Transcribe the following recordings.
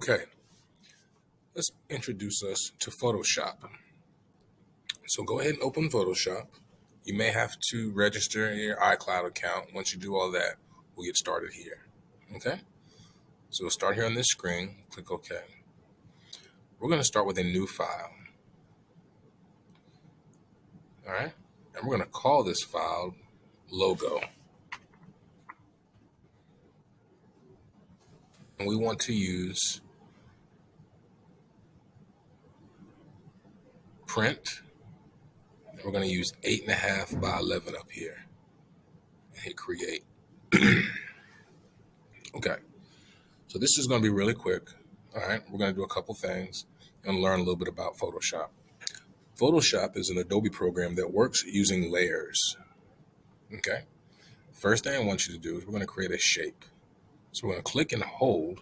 Okay, let's introduce us to Photoshop. So go ahead and open Photoshop. You may have to register your iCloud account. Once you do all that, we'll get started here. Okay, so we'll start here on this screen. Click OK. We're going to start with a new file. All right, and we're going to call this file logo. And we want to use print. And we're going to use 8.5 by 11 up here. And hit create. Okay, so this is going to be really quick. All right, we're going to do a couple things and learn a little bit about Photoshop. Photoshop is an Adobe program that works using layers. Okay, first thing I want you to do is we're going to create a shape. So we're going to click and hold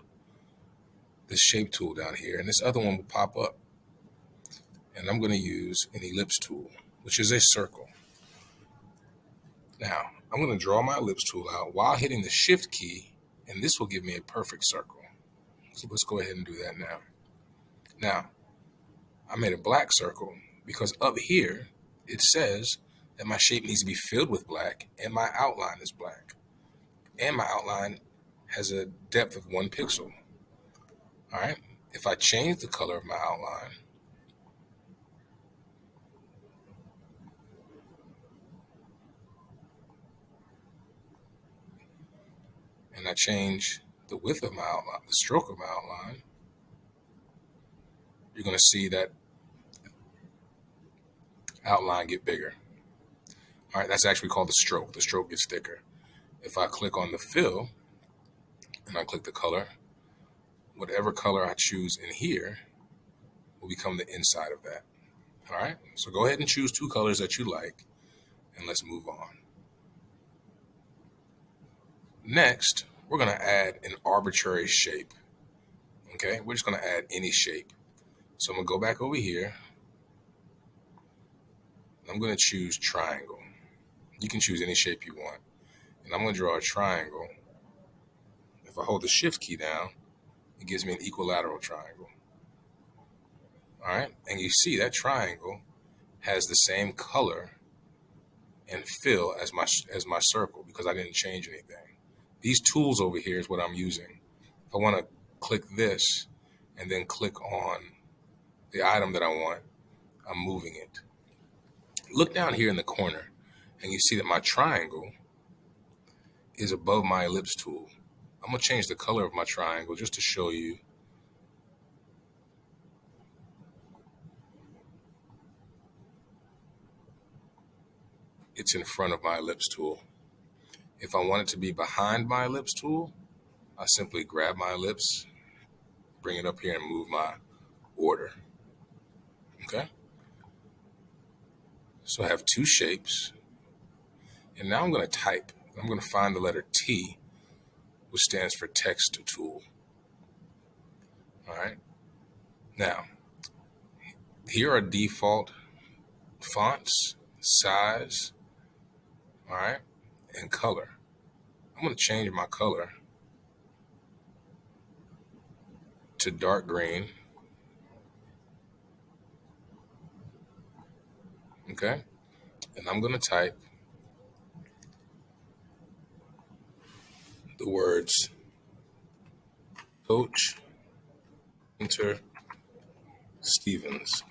this shape tool down here, and this other one will pop up. And I'm going to use an ellipse tool, which is a circle. Now, I'm going to draw my ellipse tool out while hitting the Shift key, and this will give me a perfect circle. So let's go ahead and do that now. Now, I made a black circle because up here, it says that my shape needs to be filled with black and my outline is black. And my outline has a depth of 1 pixel. All right, if I change the color of my outline, and I change the width of my outline, the stroke of my outline, you're going to see that outline get bigger. All right, that's actually called the stroke. The stroke gets thicker. If I click on the fill and I click the color, whatever color I choose in here will become the inside of that. All right, so go ahead and choose 2 colors that you like, and let's move on. Next, we're going to add an arbitrary shape. Okay, we're just going to add any shape. So I'm going to go back over here. I'm going to choose triangle. You can choose any shape you want. And I'm going to draw a triangle. If I hold the Shift key down, it gives me an equilateral triangle. All right, and you see that triangle has the same color and fill as my circle because I didn't change anything. These tools over here is what I'm using. If I want to click this and then click on the item that I want, I'm moving it. Look down here in the corner and you see that my triangle is above my ellipse tool. I'm going to change the color of my triangle just to show you. It's in front of my ellipse tool. If I want it to be behind my ellipse tool, I simply grab my ellipse, bring it up here and move my order. Okay? So I have 2 shapes. And now I'm going to type. I'm going to find the letter T, which stands for text tool. All right. Now, here are default fonts, size, all right, and color. I'm going to change my color to dark green. Okay. And I'm going to type the words Coach Hunter Stevens.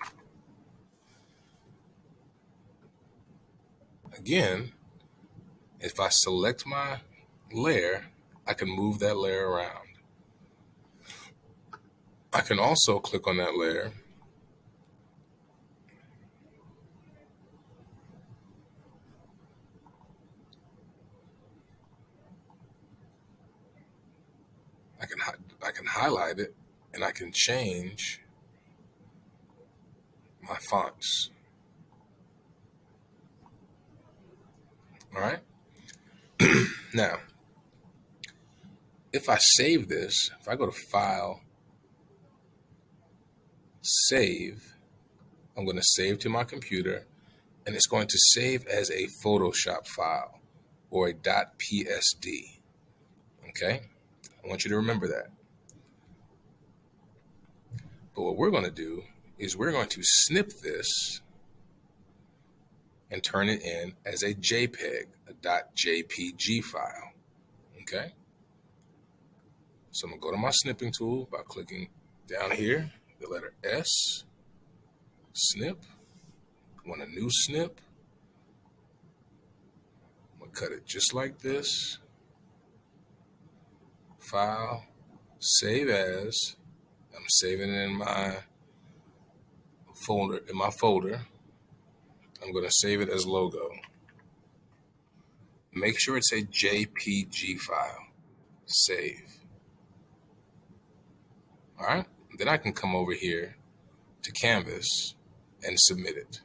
Again, if I select my layer, I can move that layer around. I can also click on that layer I can highlight it and I can change my fonts. All right. Now, if I save this, if I go to File, Save, I'm going to save to my computer, and it's going to save as a Photoshop file or a .psd. Okay? I want you to remember that. But what we're going to do is we're going to snip this and turn it in as a JPEG, a .jpg file. Okay? So I'm going to go to my snipping tool by clicking down here, the letter S, snip. I want a new snip. I'm going to cut it just like this. File, save as. I'm saving it in my folder. I'm going to save it as logo. Make sure it's a JPG file. Save. All right. Then I can come over here to Canvas and submit it.